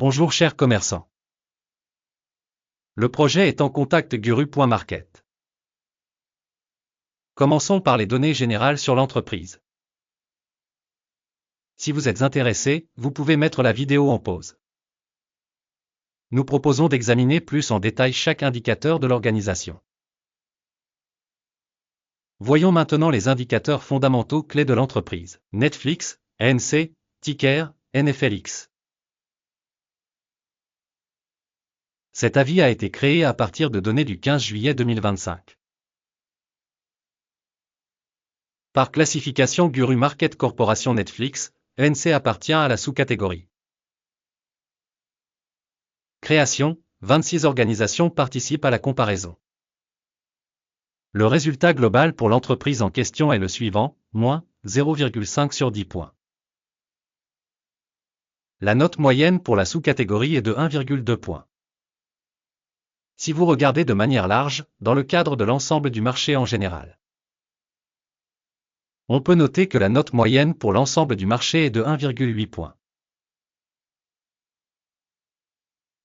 Bonjour chers commerçants. Le projet est en contact guru.market. Commençons par les données générales sur l'entreprise. Si vous êtes intéressé, vous pouvez mettre la vidéo en pause. Nous proposons d'examiner plus en détail chaque indicateur de l'organisation. Voyons maintenant les indicateurs fondamentaux clés de l'entreprise. Netflix, ANC, ticker, NFLX. Cet avis a été créé à partir de données du 15 juillet 2025. Par classification Guru Market Corporation Netflix, ANC appartient à la sous-catégorie. Création, 26 organisations participent à la comparaison. Le résultat global pour l'entreprise en question est le suivant, moins 0,5 sur 10 points. La note moyenne pour la sous-catégorie est de 1,2 points. Si vous regardez de manière large, dans le cadre de l'ensemble du marché en général, on peut noter que la note moyenne pour l'ensemble du marché est de 1,8 points.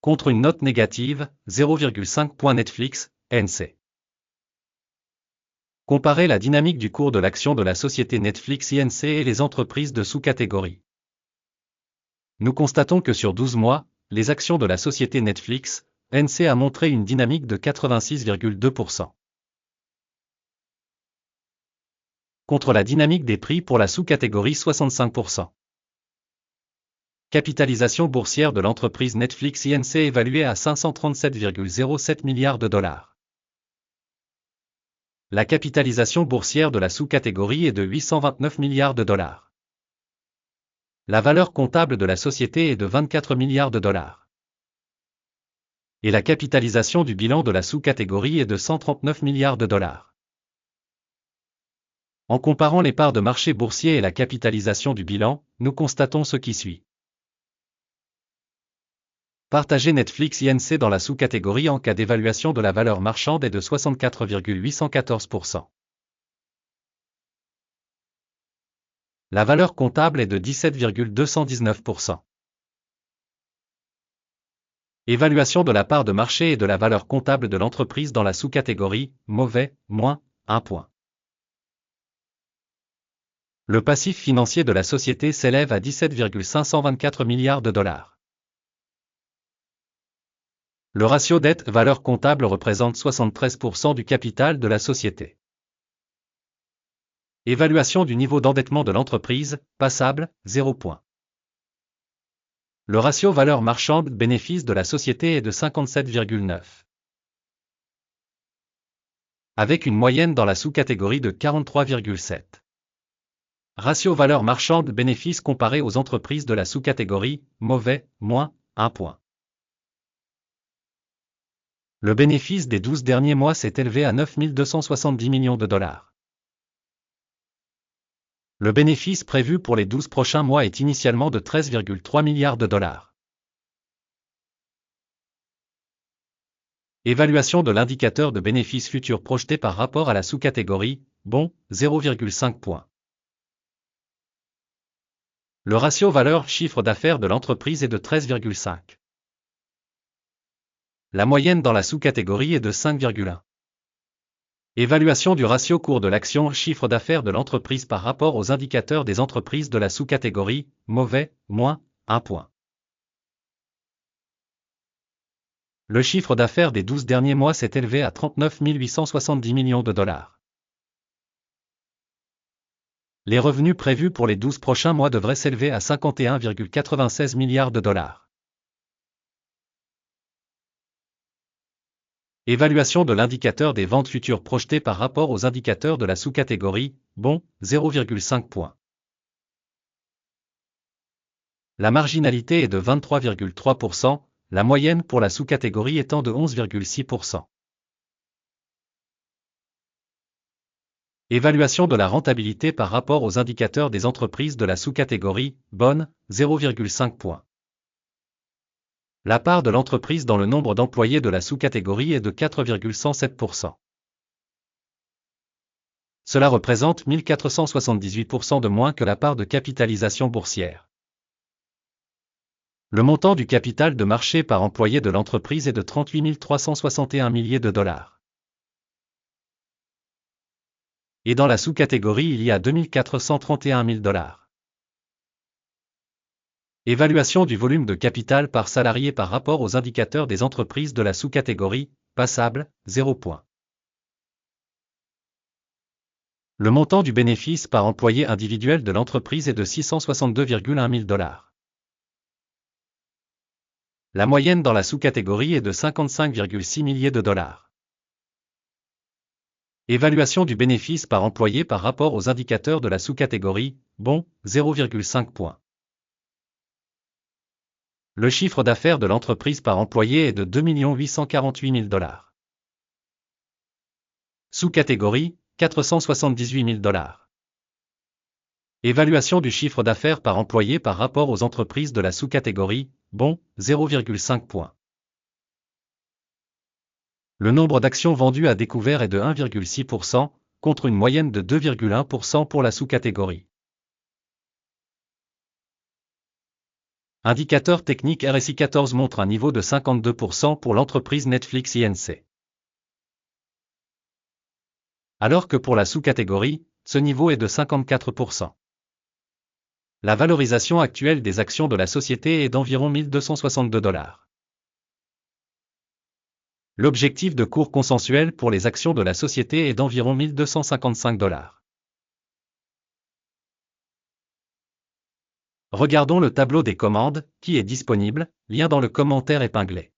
Contre une note négative, 0,5 points Netflix, ANC. Comparez la dynamique du cours de l'action de la société Netflix INC et les entreprises de sous-catégorie. Nous constatons que sur 12 mois, les actions de la société Netflix, ANC a montré une dynamique de 86,2%. Contre la dynamique des prix pour la sous-catégorie 65%. Capitalisation boursière de l'entreprise Netflix INC évaluée à 537,07 milliards de dollars. La capitalisation boursière de la sous-catégorie est de 829 milliards de dollars. La valeur comptable de la société est de 24 milliards de dollars. Et la capitalisation du bilan de la sous-catégorie est de 139 milliards de dollars. En comparant les parts de marché boursier et la capitalisation du bilan, nous constatons ce qui suit. Partager Netflix INC dans la sous-catégorie en cas d'évaluation de la valeur marchande est de 64,814%. La valeur comptable est de 17,219%. Évaluation de la part de marché et de la valeur comptable de l'entreprise dans la sous-catégorie, mauvais, moins 1 point. Le passif financier de la société s'élève à 17,524 milliards de dollars. Le ratio dette-valeur comptable représente 73% du capital de la société. Évaluation du niveau d'endettement de l'entreprise, passable, 0 point. Le ratio valeur marchande-bénéfice de la société est de 57,9. Avec une moyenne dans la sous-catégorie de 43,7. Ratio valeur marchande-bénéfice comparé aux entreprises de la sous-catégorie, mauvais, moins 1 point. Le bénéfice des 12 derniers mois s'est élevé à 9 270 millions de dollars. Le bénéfice prévu pour les 12 prochains mois est initialement de 13,3 milliards de dollars. Évaluation de l'indicateur de bénéfice futur projeté par rapport à la sous-catégorie, bon, 0,5 points. Le ratio valeur-chiffre d'affaires de l'entreprise est de 13,5. La moyenne dans la sous-catégorie est de 5,1. Évaluation du ratio cours de l'action chiffre d'affaires de l'entreprise par rapport aux indicateurs des entreprises de la sous-catégorie, mauvais, moins 1 point. Le chiffre d'affaires des 12 derniers mois s'est élevé à 39 870 millions de dollars. Les revenus prévus pour les 12 prochains mois devraient s'élever à 51,96 milliards de dollars. Évaluation de l'indicateur des ventes futures projetées par rapport aux indicateurs de la sous-catégorie, bon, 0,5 points. La marginalité est de 23,3%, la moyenne pour la sous-catégorie étant de 11,6%. Évaluation de la rentabilité par rapport aux indicateurs des entreprises de la sous-catégorie, bonne, 0,5 points. La part de l'entreprise dans le nombre d'employés de la sous-catégorie est de 4,107%. Cela représente 1478% de moins que la part de capitalisation boursière. Le montant du capital de marché par employé de l'entreprise est de 38 361 milliers de dollars. Et dans la sous-catégorie, il y a 2431 000 dollars. Évaluation du volume de capital par salarié par rapport aux indicateurs des entreprises de la sous-catégorie, passable, 0 points. Le montant du bénéfice par employé individuel de l'entreprise est de 662,1 000 dollars. La moyenne dans la sous-catégorie est de 55,6 milliers de dollars. Évaluation du bénéfice par employé par rapport aux indicateurs de la sous-catégorie, bon, 0,5 points. Le chiffre d'affaires de l'entreprise par employé est de 2 848 000 dollars. Sous-catégorie, 478 000 dollars. Évaluation du chiffre d'affaires par employé par rapport aux entreprises de la sous-catégorie, bon, 0,5 points. Le nombre d'actions vendues à découvert est de 1,6%, contre une moyenne de 2,1% pour la sous-catégorie. Indicateur technique RSI 14 montre un niveau de 52% pour l'entreprise Netflix Inc. Alors que pour la sous-catégorie, ce niveau est de 54%. La valorisation actuelle des actions de la société est d'environ 1262 dollars. L'objectif de cours consensuel pour les actions de la société est d'environ 1255 dollars. Regardons le tableau des commandes, qui est disponible, lien dans le commentaire épinglé.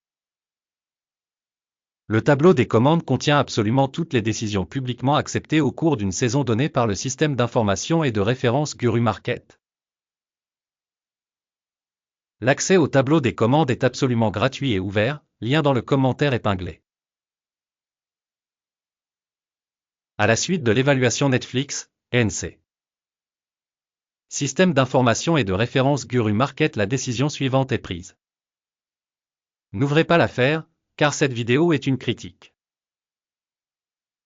Le tableau des commandes contient absolument toutes les décisions publiquement acceptées au cours d'une saison donnée par le système d'information et de référence Guru Market. L'accès au tableau des commandes est absolument gratuit et ouvert, lien dans le commentaire épinglé. À la suite de l'évaluation Netflix, Inc. Système d'information et de référence Guru Market, la décision suivante est prise. N'ouvrez pas l'affaire, car cette vidéo est une critique.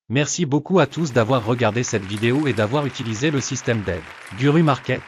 Merci beaucoup à tous d'avoir regardé cette vidéo et d'avoir utilisé le système d'aide Guru Market.